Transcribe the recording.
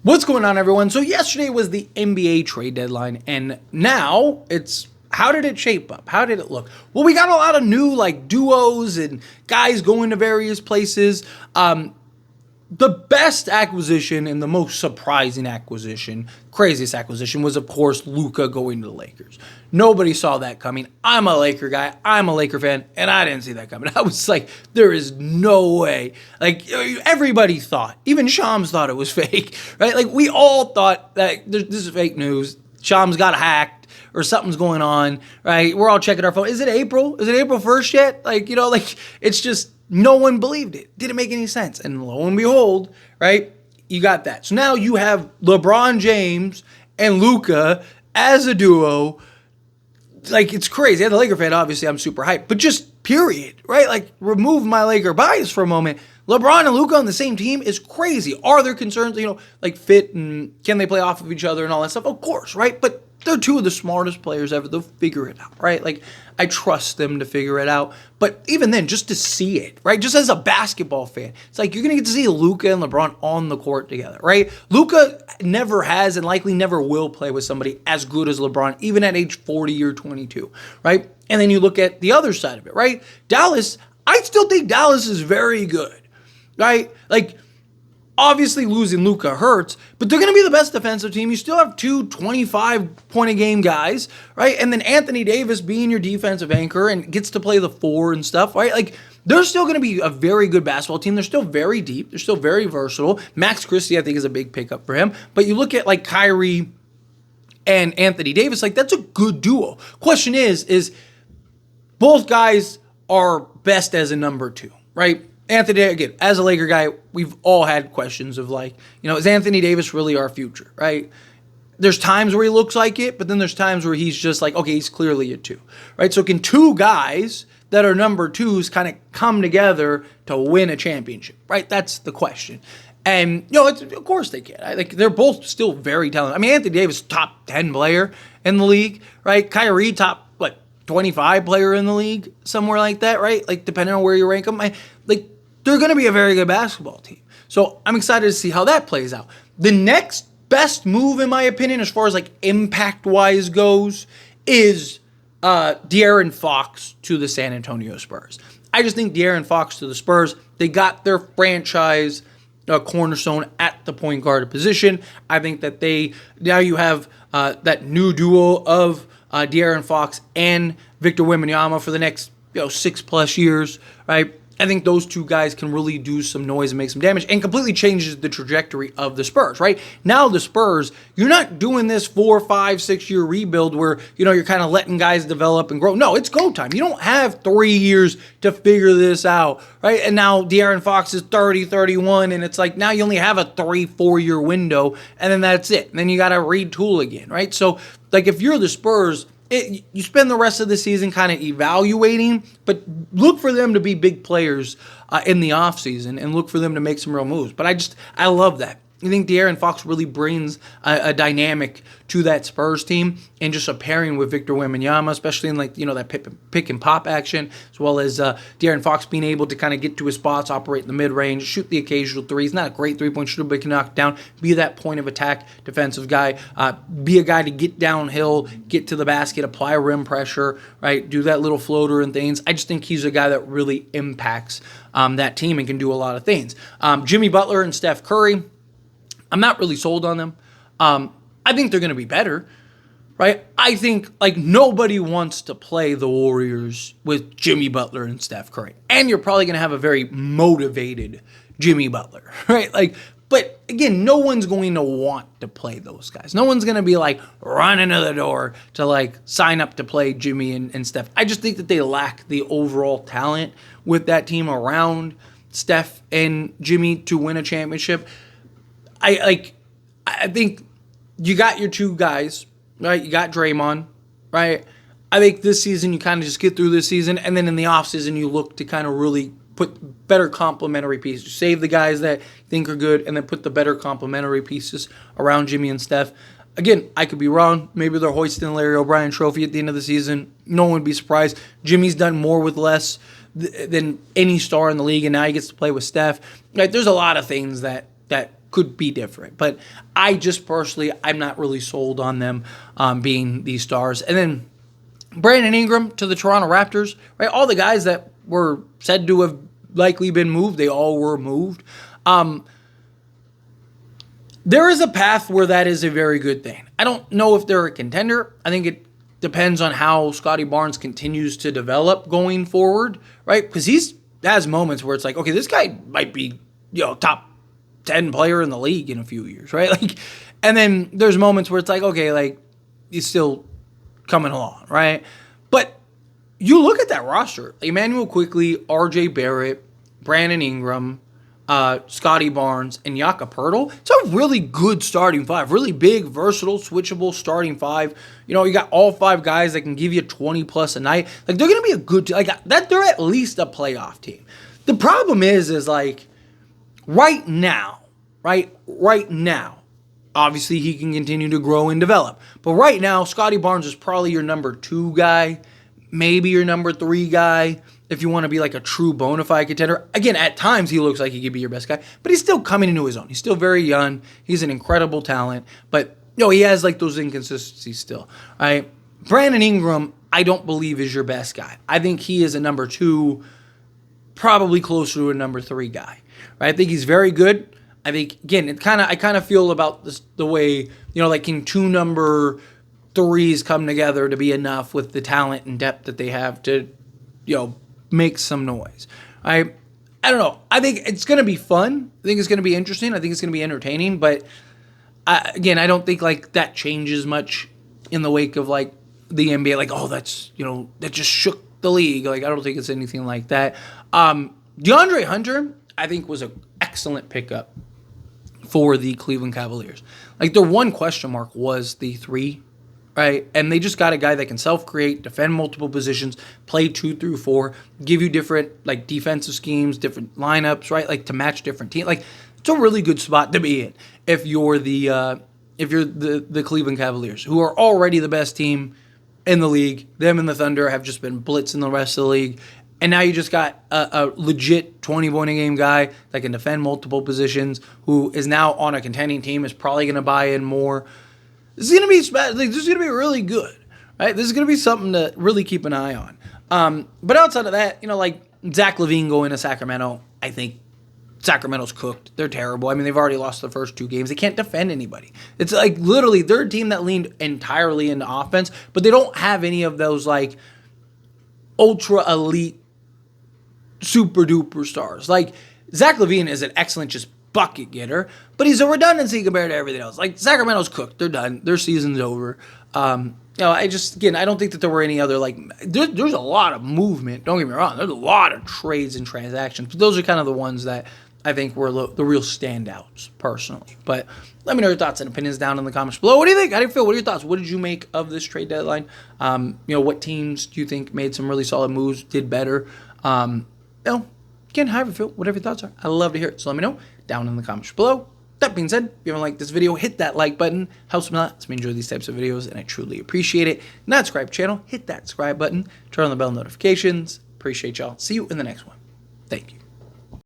What's going on, everyone? So yesterday was the NBA trade deadline, and now it's how did it shape up? How did it look? Well, we got a lot of new duos and guys going to various places. The best acquisition and the most surprising acquisition, craziest acquisition, was, of course, Luka going to the Lakers. Nobody saw that coming. I'm a Laker guy. I'm a Laker fan, and I didn't see that coming. I was like, there is no way. Everybody thought, even Shams thought it was fake, right? We all thought that this is fake news. Shams got hacked or something's going on, right? We're all checking our phone. Is it April? Is it April 1st yet? It's just... No one believed it. Didn't make any sense. And lo and behold, right, you got that. So now you have LeBron James and Luka as a duo. It's crazy. As a Laker fan, obviously, I'm super hyped. But just period, right? Remove my Laker bias for a moment. LeBron and Luka on the same team is crazy. Are there concerns, fit and can they play off of each other and all that stuff? Of course, right? But they're two of the smartest players ever. They'll figure it out, right? I trust them to figure it out. But even then, just to see it, right? Just as a basketball fan, it's you're going to get to see Luka and LeBron on the court together, right? Luka never has and likely never will play with somebody as good as LeBron, even at age 40 or 22, right? And then you look at the other side of it, right? Dallas, I still think Dallas is very good, right? Obviously, losing Luka hurts, but they're going to be the best defensive team. You still have two 25-point-a-game guys, right? And then Anthony Davis being your defensive anchor and gets to play the four and stuff, right? They're still going to be a very good basketball team. They're still very deep. They're still very versatile. Max Christie, I think, is a big pickup for him. But you look at, Kyrie and Anthony Davis, that's a good duo. Question is both guys are best as a number two, right? Anthony, again, as a Laker guy, we've all had questions of is Anthony Davis really our future, right? There's times where he looks like it, but then there's times where he's just okay, he's clearly a two, right? So can two guys that are number twos kind of come together to win a championship, right? That's the question. And, of course they can. They're both still very talented. Anthony Davis, top 10 player in the league, right? Kyrie, top, 25 player in the league, somewhere like that, right? Depending on where you rank them. They're going to be a very good basketball team. So I'm excited to see how that plays out. The next best move, in my opinion, as far as impact-wise goes, is De'Aaron Fox to the San Antonio Spurs. I just think De'Aaron Fox to the Spurs, they got their franchise cornerstone at the point guard position. I think that now you have that new duo of De'Aaron Fox and Victor Wembanyama for the next 6+ years, right? I think those two guys can really do some noise and make some damage and completely changes the trajectory of the Spurs, right? Now the Spurs, you're not doing this 4, 5, 6 year rebuild where, you're kind of letting guys develop and grow. No, it's go time. You don't have 3 years to figure this out, right? And now De'Aaron Fox is 30, 31, and it's now you only have a 3-4 year window, and then that's it. And then you got to retool again, right? So, if you're the Spurs, you spend the rest of the season kind of evaluating, but look for them to be big players in the offseason and look for them to make some real moves. But I love that. I think De'Aaron Fox really brings a dynamic to that Spurs team, and just a pairing with Victor Wembanyama, especially in that pick and pop action, as well as De'Aaron Fox being able to kind of get to his spots, operate in the mid-range, shoot the occasional three. He's not a great three-point shooter, but he can knock it down, be that point of attack defensive guy, be a guy to get downhill, get to the basket, apply rim pressure, right, do that little floater and things. I just think he's a guy that really impacts that team and can do a lot of things. Jimmy Butler and Steph Curry, I'm not really sold on them. I think they're going to be better, right? I think nobody wants to play the Warriors with Jimmy Butler and Steph Curry. And you're probably going to have a very motivated Jimmy Butler, right? But again, no one's going to want to play those guys. No one's going to be running to the door to sign up to play Jimmy and Steph. I just think that they lack the overall talent with that team around Steph and Jimmy to win a championship. I think you got your two guys, right? You got Draymond, right? I think this season you kind of just get through this season, and then in the offseason you look to kind of really put better complementary pieces. Save the guys that you think are good, and then put the better complementary pieces around Jimmy and Steph. Again, I could be wrong. Maybe they're hoisting the Larry O'Brien trophy at the end of the season. No one would be surprised. Jimmy's done more with less than any star in the league, and now he gets to play with Steph. There's a lot of things that could be different. But I just personally, I'm not really sold on them being these stars. And then Brandon Ingram to the Toronto Raptors, right? All the guys that were said to have likely been moved, they all were moved. There is a path where that is a very good thing. I don't know if they're a contender. I think it depends on how Scotty Barnes continues to develop going forward, right? Because he has moments where it's like, okay, this guy might be, top 10 player in the league in a few years, right? And then there's moments where it's like, okay, he's still coming along, right? But you look at that roster: Emmanuel Quickley, RJ Barrett, Brandon Ingram, Scotty Barnes, and Jakob Poeltl. It's a really good starting five. Really big, versatile, switchable starting five. You got all five guys that can give you 20 plus a night. They're going to be a good team. That they're at least a playoff team. The problem is right now, obviously he can continue to grow and develop. But right now, Scotty Barnes is probably your number 2 guy, maybe your number 3 guy, if you want to be a true bona fide contender. Again, at times he looks like he could be your best guy, but he's still coming into his own. He's still very young. He's an incredible talent, but he has those inconsistencies still. All right, Brandon Ingram, I don't believe is your best guy. I think he is a number 2, probably closer to a number 3 guy. Right? I think he's very good. I think again, I kind of feel about this the way can 2 number 3s come together to be enough with the talent and depth that they have to make some noise. I don't know. I think it's going to be fun. I think it's going to be interesting. I think it's going to be entertaining. But I don't think that changes much in the wake of the NBA. That's that just shook the league. I don't think it's anything like that. DeAndre Hunter, I think, was an excellent pickup for the Cleveland Cavaliers. Their one question mark was the 3. Right, and they just got a guy that can self-create, defend multiple positions, play 2 through 4, give you different defensive schemes, different lineups, right? To match different teams. It's a really good spot to be in if you're the Cleveland Cavaliers, who are already the best team in the league. Them and the Thunder have just been blitzing the rest of the league, and now you just got a legit 20-point-a-game guy that can defend multiple positions, who is now on a contending team, is probably going to buy in more. This is going to be this is going to be really good, right? This is going to be something to really keep an eye on. But outside of that, Zach LaVine going to Sacramento, I think Sacramento's cooked. They're terrible. I mean, they've already lost the first 2 games. They can't defend anybody. It's literally they're a team that leaned entirely into offense, but they don't have any of those ultra elite, super duper stars. Zach LaVine is an excellent just bucket getter, but he's a redundancy compared to everything else. Sacramento's cooked. They're done. Their season's over. I don't think that there were any other, there's a lot of movement. Don't get me wrong. There's a lot of trades and transactions, but those are kind of the ones that I think were the real standouts, personally. But let me know your thoughts and opinions down in the comments below. What do you think? How do you feel? What are your thoughts? What did you make of this trade deadline? What teams do you think made some really solid moves, did better? Again, how you feel, whatever your thoughts are. I love to hear it, so let me know down in the comments below. That being said, if you haven't liked this video, hit that like button. Helps me a lot. Lets me enjoy these types of videos, and I truly appreciate it. Not subscribe to the channel, hit that subscribe button. Turn on the bell notifications. Appreciate y'all. See you in the next one. Thank you.